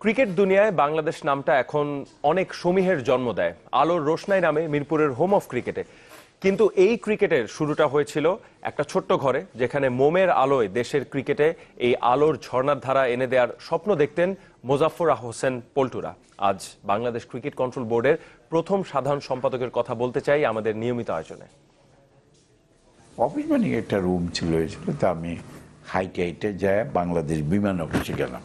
Cricket দুনিয়ায় বাংলাদেশ নামটা এখন অনেক সমীহের জন্ম দেয়। আলোর রোশনাই নামে মিরপুরের হোম অফ ক্রিকেটে। কিন্তু এই ক্রিকেটের শুরুটা হয়েছিল একটা ছোট্ট ঘরে, যেখানে মোমের আলোয় দেশের ক্রিকেটে এই আলোর ঝর্ণার ধারা এনে দেওয়ার স্বপ্ন দেখতেন মোজাফফর হোসেন পল্টুরা। আজ বাংলাদেশ ক্রিকেট কন্ট্রোল বোর্ডের প্রথম সাধারণ সম্পাদকের কথা বলতে চাই আমাদের নিয়মিত আয়োজনে। অফিস মানে একটা রুম ছিল, তা আমি হাইটে যায় বাংলাদেশ বিমান অফিসে গেলাম।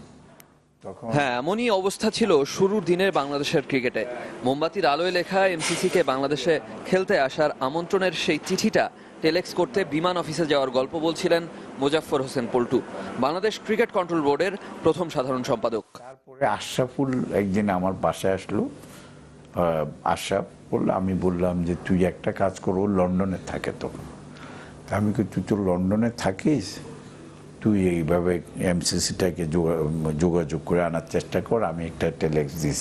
হ্যাঁ, এমনই অবস্থা ছিল শুরুর দিনের বাংলাদেশের ক্রিকেটে। মোমবাতির আলোয় লেখা এমসিসিকে বাংলাদেশে খেলতে আসার আমন্ত্রণের সেই চিঠিটা টেলেক্স করতে বিমান অফিসে যাওয়ার গল্প বলছিলেন মোজাফফর হোসেন পল্টু, বাংলাদেশ ক্রিকেট কন্ট্রোল বোর্ডের প্রথম সাধারণ সম্পাদক। তারপরে আশরাফুল একদিন আমার বাসায় আসলো। আশরাফুল, আমি বললাম যে তুই একটা কাজ করো, লন্ডনে থাকে তো। আমি কি, তুই তো লন্ডনে থাকিস, তুই এইভাবে এমসিসিটাকে যোগাযোগ করে আনার চেষ্টা কর, আমি একটা টেলেক্স দিস।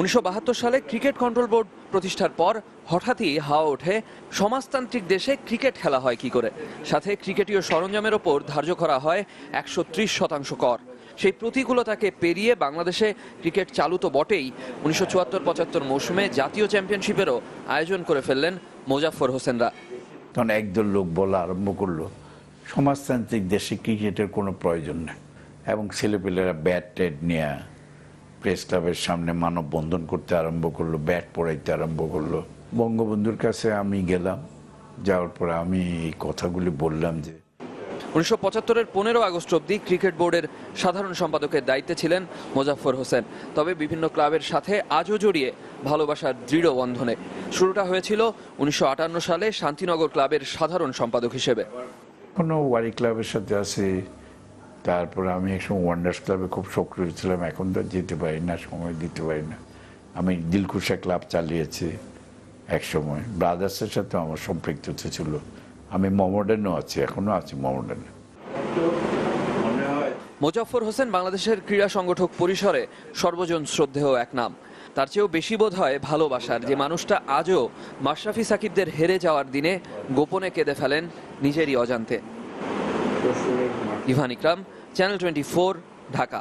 1972 সালে ক্রিকেট কন্ট্রোল বোর্ড প্রতিষ্ঠার পর হঠাৎই হাওয়া ওঠে সমাজতান্ত্রিক দেশে ক্রিকেট খেলা হয় কি করে। সাথে ক্রিকেটীয় সরঞ্জামের ওপর ধার্য করা হয় 130% কর। সেই প্রতিকূলতাকে পেরিয়ে বাংলাদেশে ক্রিকেট চালু তো বটেই, 1974-75 মৌসুমে জাতীয় চ্যাম্পিয়নশিপেরও আয়োজন করে ফেললেন মোজাফফর হোসেনরা। তখন একদল লোক বলা আরম্ভ করলো, সমাজতান্ত্রিক দেশে ক্রিকেটের কোনো প্রয়োজন নেই, এবং ছেলেপেলেরা ব্যাট ট্যাট নিয়ে প্রেস ক্লাবের সামনে মানববন্ধন করতে আরম্ভ করলো, ব্যাট পড়াইতে আরম্ভ করলো। বঙ্গবন্ধুর কাছে আমি গেলাম, যাওয়ার পরে আমি এই কথাগুলি বললাম যে 1975-এর 15 আগস্ট অবধি ক্রিকেট বোর্ডের সাধারণ সম্পাদকের দায়িত্বে ছিলেন মোজাফফর হোসেন। তবে বিভিন্ন ক্লাবের সাথে আজও জড়িয়ে ভালোবাসার দৃঢ় বন্ধনে। শুরুটা হয়েছিল 1958 সালে শান্তিনগর ক্লাবের সাধারণ সম্পাদক হিসেবে। এখনো ওয়ারি ক্লাবের সাথে আছি। তারপরে আমি একসময় ওয়ান্ডার্স ক্লাবে খুব সক্রিয় ছিলাম, এখন তো যেতে পারি না, সময় দিতে পারি না। আমি দিলকুশা ক্লাব চালিয়েছি একসময়, ব্রাদার্সের সাথে আমার সম্পৃক্ততা ছিল। আমি মমডার্নও আছি, এখনো আছি মমডার্নে। মোজাফফর হোসেন বাংলাদেশের ক্রীড়া সংগঠক পরিসরে সর্বজন শ্রদ্ধেয় এক নাম। তার চেয়েও বেশি বোধ হয় ভালোবাসার, যে মানুষটা আজও মাশরাফি সাকিবদের হেরে যাওয়ার দিনে গোপনে কেঁদে ফেলেন নিজেরই অজান্তে। ইভান ইকরাম, চ্যানেল 24, ঢাকা।